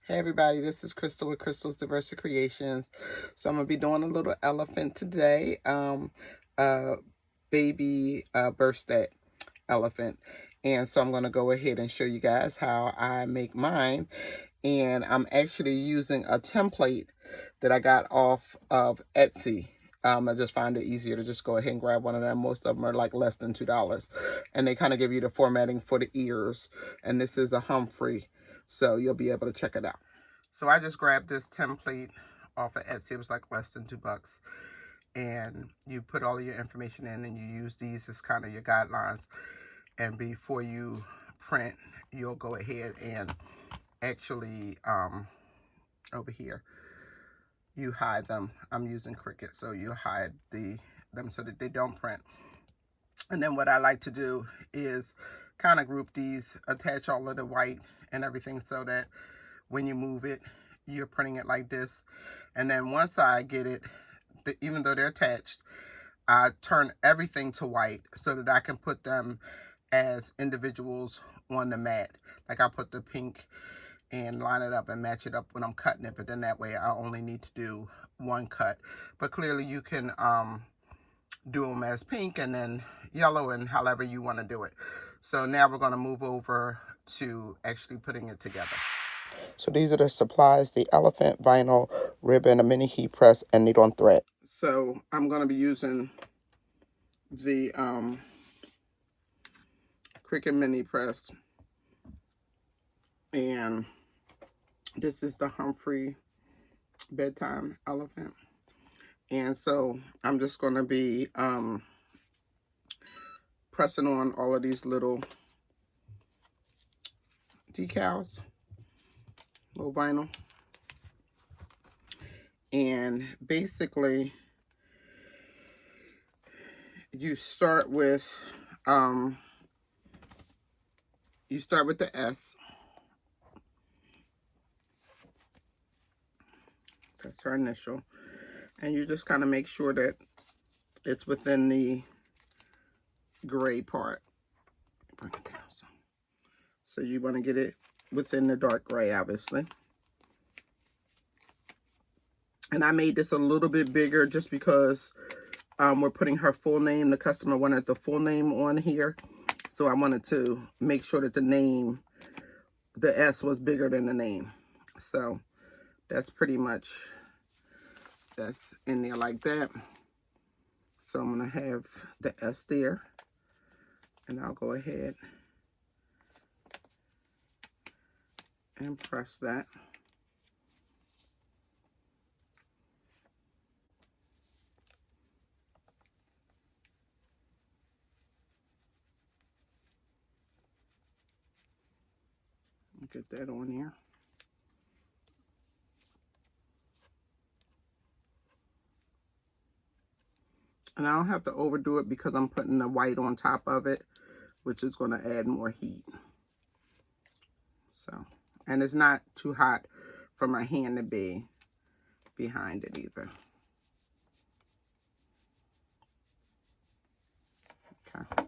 Hey everybody, this is Crystal with Crystal's Diversity Creations. So I'm gonna be doing a little elephant today, a baby birthday elephant. And so I'm gonna go ahead and show you guys how I make mine. And I'm actually using a template that I got off of Etsy. I just find it easier to just go ahead and grab one of them. Most of them are like less than $2. And they kind of give you the formatting for the ears. And this is a Humphrey. So you'll be able to check it out. So I just grabbed this template off of Etsy. It was like less than $2. And you put all of your information in and you use these as kind of your guidelines. And before you print, you'll go ahead and actually over here you hide them. I'm using Cricut, so you hide them so that they don't print. And then what I like to do is kind of group these, attach all of the white and everything so that when you move it, you're printing it like this. And then once I get it, even though they're attached, I turn everything to white so that I can put them as individuals on the mat. Like I put the pink and line it up and match it up when I'm cutting it, but then that way I only need to do one cut. But clearly you can do them as pink and then yellow and however you want to do it. So now we're going to move over to actually putting it together. So these are the supplies: the elephant, vinyl, ribbon, a mini heat press, and needle and thread. So I'm going to be using the Cricut mini press, and this is the Humphrey bedtime elephant. And so I'm just going to be pressing on all of these little decals, little vinyl. And basically you start with the S. That's her initial. And you just kind of make sure that it's within the gray part. Bring it down some. So you want to get it within the dark gray, obviously. And I made this a little bit bigger just because we're putting her full name. The customer wanted the full name on here. So I wanted to make sure that the name, the S was bigger than the name. So that's pretty much, that's in there like that. So I'm going to have the S there. And I'll go ahead and press that. Get that on here. And I don't have to overdo it because I'm putting the white on top of it, which is going to add more heat. So, and it's not too hot for my hand to be behind it either. Okay.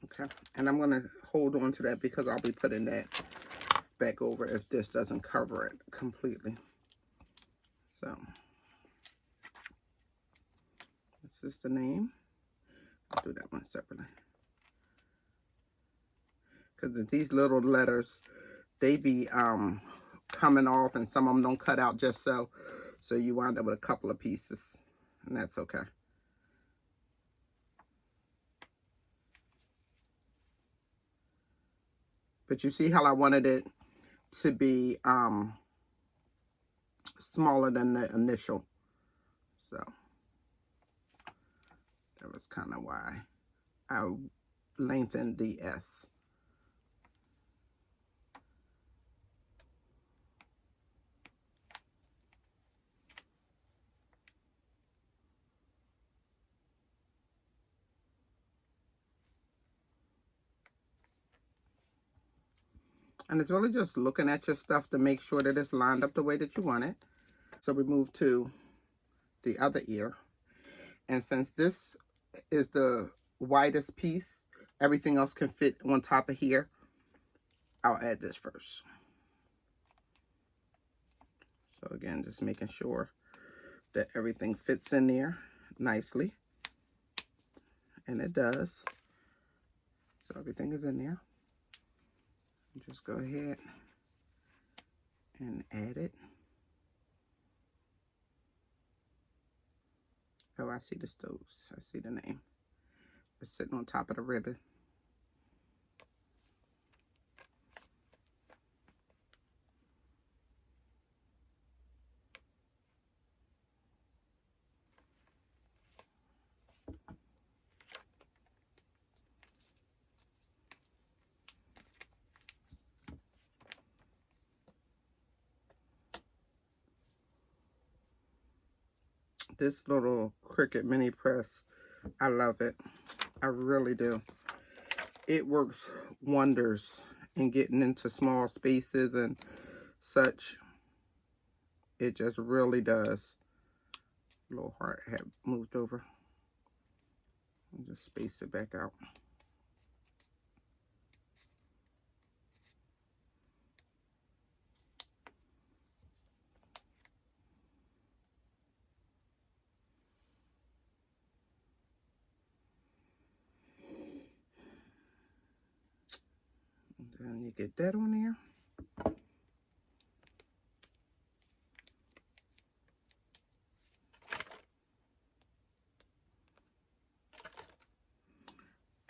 Okay, and I'm going to hold on to that because I'll be putting that back over if this doesn't cover it completely. So, this is the name. I'll do that one separately. Because these little letters, they be coming off and some of them don't cut out just so. So you wind up with a couple of pieces, and that's okay. But you see how I wanted it to be smaller than the initial. So that was kind of why I lengthened the S. And it's really just looking at your stuff to make sure that it's lined up the way that you want it. So we move to the other ear. And since this is the widest piece, everything else can fit on top of here. I'll add this first. So again, just making sure that everything fits in there nicely. And it does. So everything is in there. Just go ahead and add it. Oh, I see the stoves. I see the name. It's sitting on top of the ribbon. This little Cricut mini press, I love it. I really do. It works wonders in getting into small spaces and such. It just really does. Little heart had moved over. I'll just space it back out. And then you get that on there.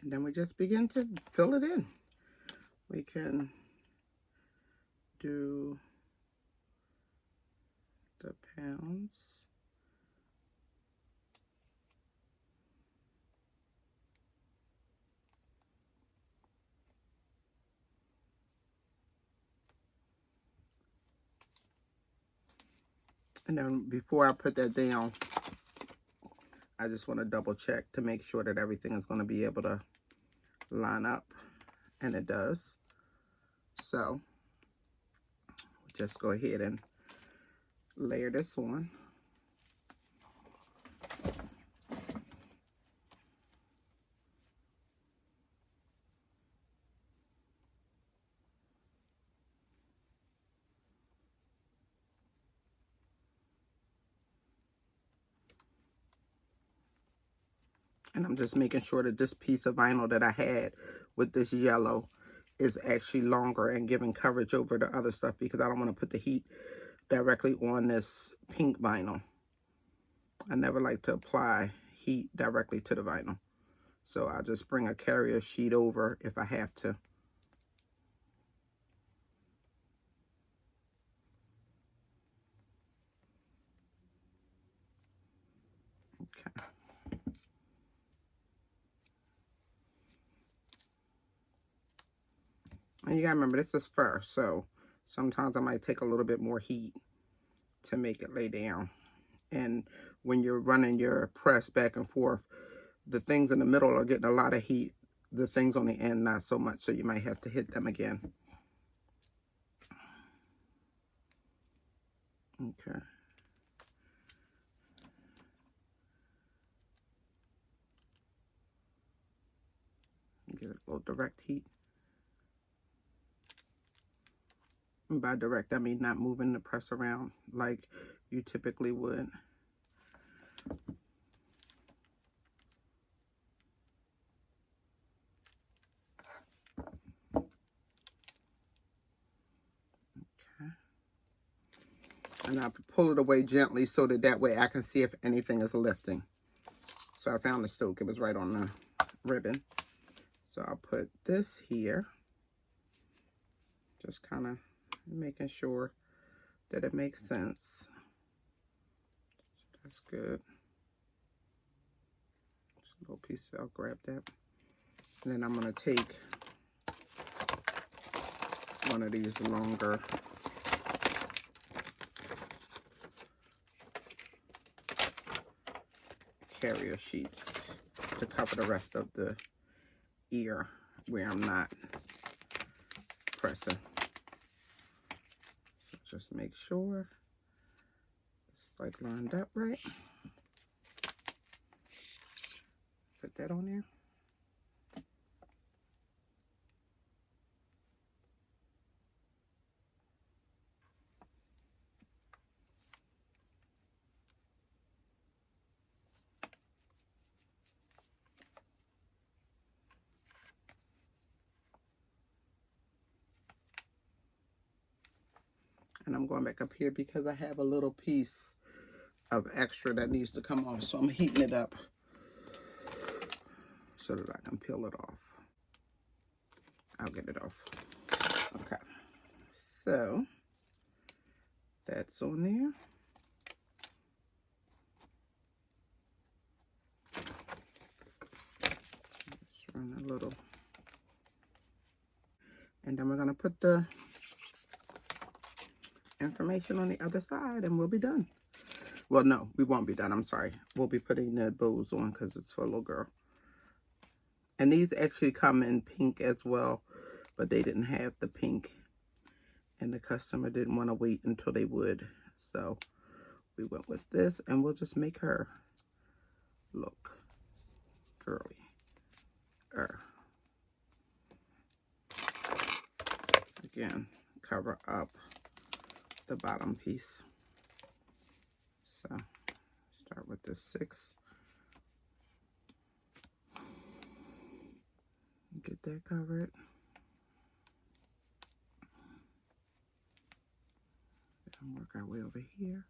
And then we just begin to fill it in. We can do the pounds. And then before I put that down, I just want to double check to make sure that everything is going to be able to line up, and it does. So just go ahead and layer this on. And I'm just making sure that this piece of vinyl that I had with this yellow is actually longer and giving coverage over the other stuff, because I don't want to put the heat directly on this pink vinyl. I never like to apply heat directly to the vinyl. So I'll just bring a carrier sheet over if I have to. Okay. And you gotta remember, this is fur, so sometimes I might take a little bit more heat to make it lay down. And when you're running your press back and forth, the things in the middle are getting a lot of heat. The things on the end, not so much, so you might have to hit them again. Okay. Get a little direct heat. And by direct, I mean not moving the press around like you typically would. Okay. And I pull it away gently so that way I can see if anything is lifting. So I found the stoke. It was right on the ribbon. So I'll put this here. Just kind of making sure that it makes sense. That's good. Just a little piece, I'll grab that. And then I'm going to take one of these longer carrier sheets to cover the rest of the ear where I'm not pressing. just make sure it's like lined up right. Put that on there. And I'm going back up here because I have a little piece of extra that needs to come off. So I'm heating it up so that I can peel it off. I'll get it off. Okay. So that's on there. Let's run a little. And then we're going to put the information on the other side and we'll be done. Well, no, we won't be done. I'm sorry. We'll be putting the bows on because it's for a little girl. And these actually come in pink as well, but they didn't have the pink. And the customer didn't want to wait until they would. So we went with this and we'll just make her look girly. Again, cover up the bottom piece. So start with the 6. Get that covered. And work our way over here.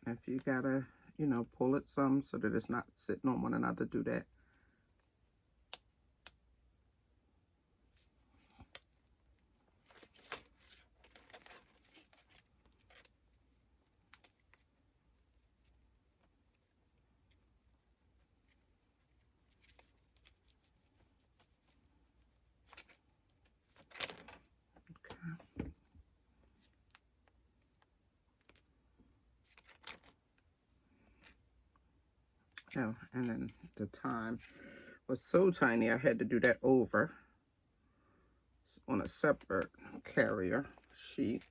And if you gotta, you know, pull it some so that it's not sitting on one another, do that. Oh, and then the time was so tiny, I had to do that over on a separate carrier sheet.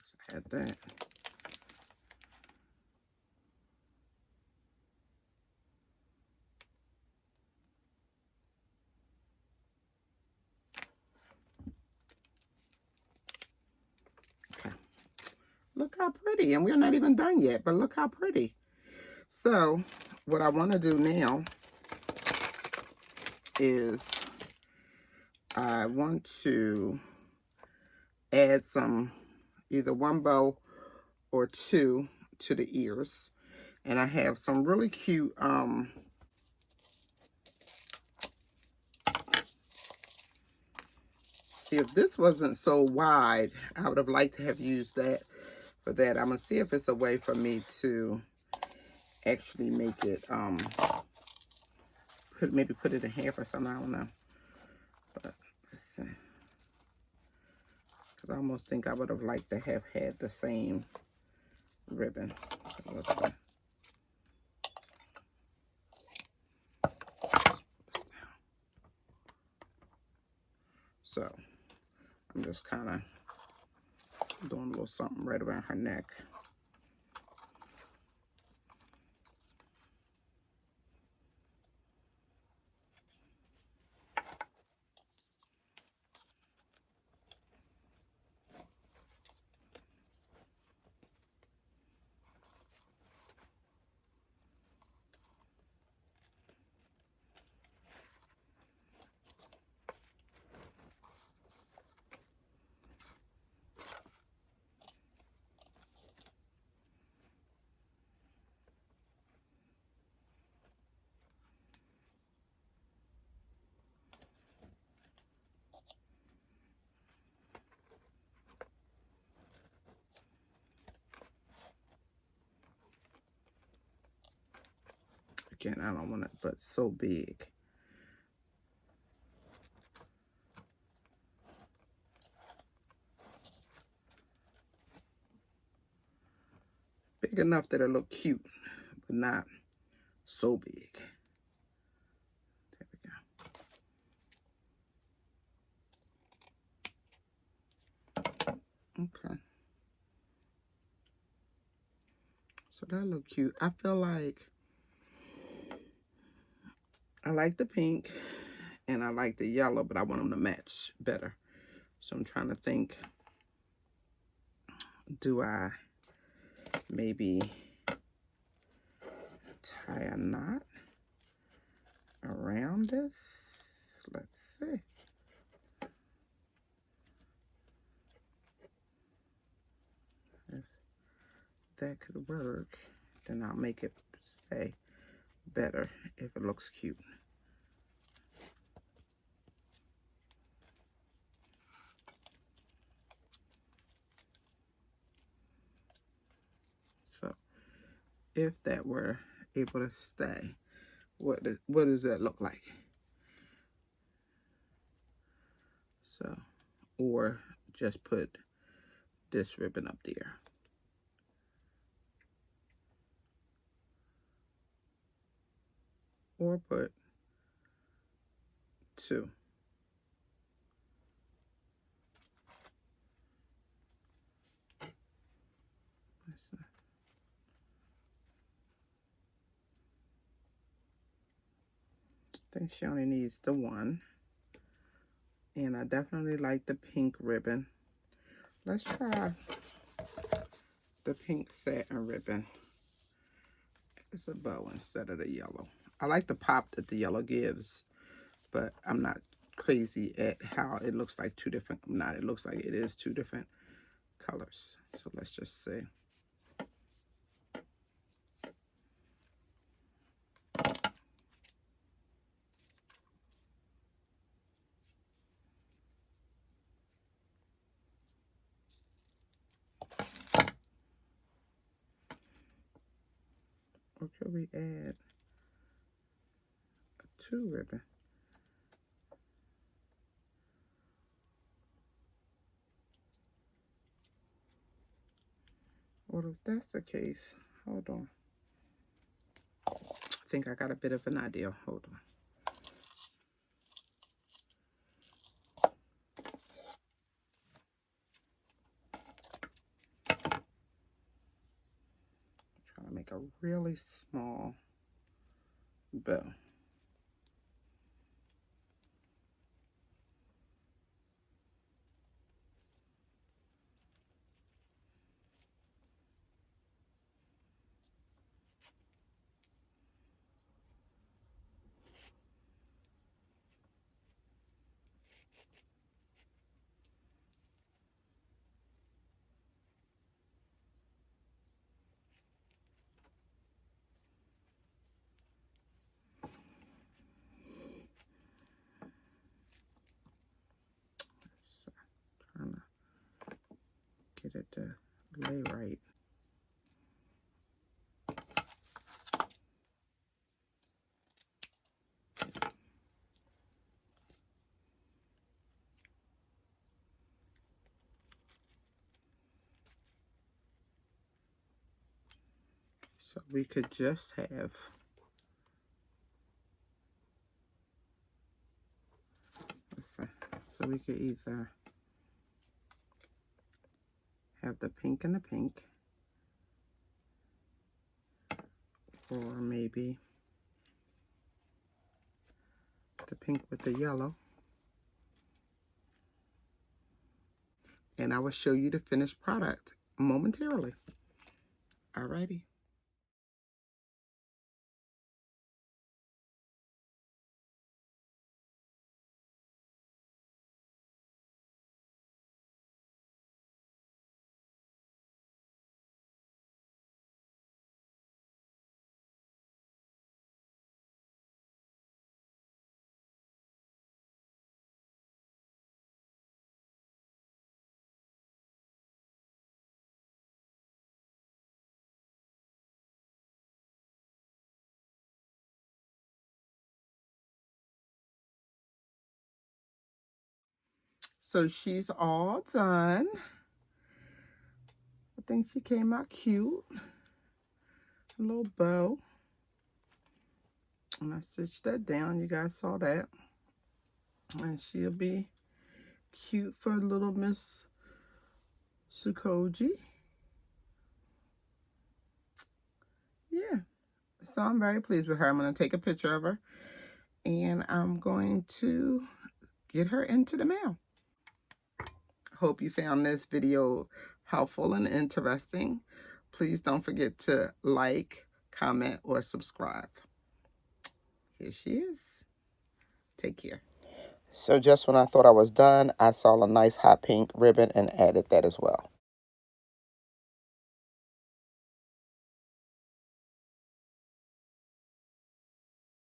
So let's add that. Look how pretty, and we're not even done yet, but look how pretty. So what I want to do now is I want to add some, either one bow or 2 to the ears. And I have some really cute, see, if this wasn't so wide, I would have liked to have used that for that. I'm going to see if it's a way for me to actually make it, maybe put it in half or something, I don't know. But let's see. Because I almost think I would have liked to have had the same ribbon. Let's see. So I'm just kind of doing a little something right around her neck. Again, I don't want it, but so big. Big enough that it look cute, but not so big. Okay. So that look cute. I feel like I like the pink and I like the yellow, but I want them to match better. So I'm trying to think, do I maybe tie a knot around this? Let's see. If that could work, then I'll make it stay better if it looks cute. So if that were able to stay, what does that look like? So, or just put this ribbon up there. Or put two. I think she only needs the one. And I definitely like the pink ribbon. Let's try the pink satin ribbon. It's a bow instead of the yellow. I like the pop that the yellow gives, but I'm not crazy at how it looks like two different, not, it looks like it is two different colors. So let's just see. Or could we add a two ribbon? Well, if that's the case, hold on. I think I got a bit of an idea. Hold on. Trying to make a really small bow. So, trying to get it to lay right. So we could just have so we could either have the pink and the pink, or maybe the pink with the yellow. And I will show you the finished product momentarily. Alrighty. So she's all done. I think she came out cute. A little bow. And I stitched that down. You guys saw that. And she'll be cute for little Miss Sukoji. Yeah, so I'm very pleased with her. I'm going to take a picture of her, and I'm going to get her into the mail. Hope you found this video helpful and interesting. Please don't forget to like, comment, or subscribe. Here she is. Take care. So just when I thought I was done, I saw a nice hot pink ribbon and added that as well.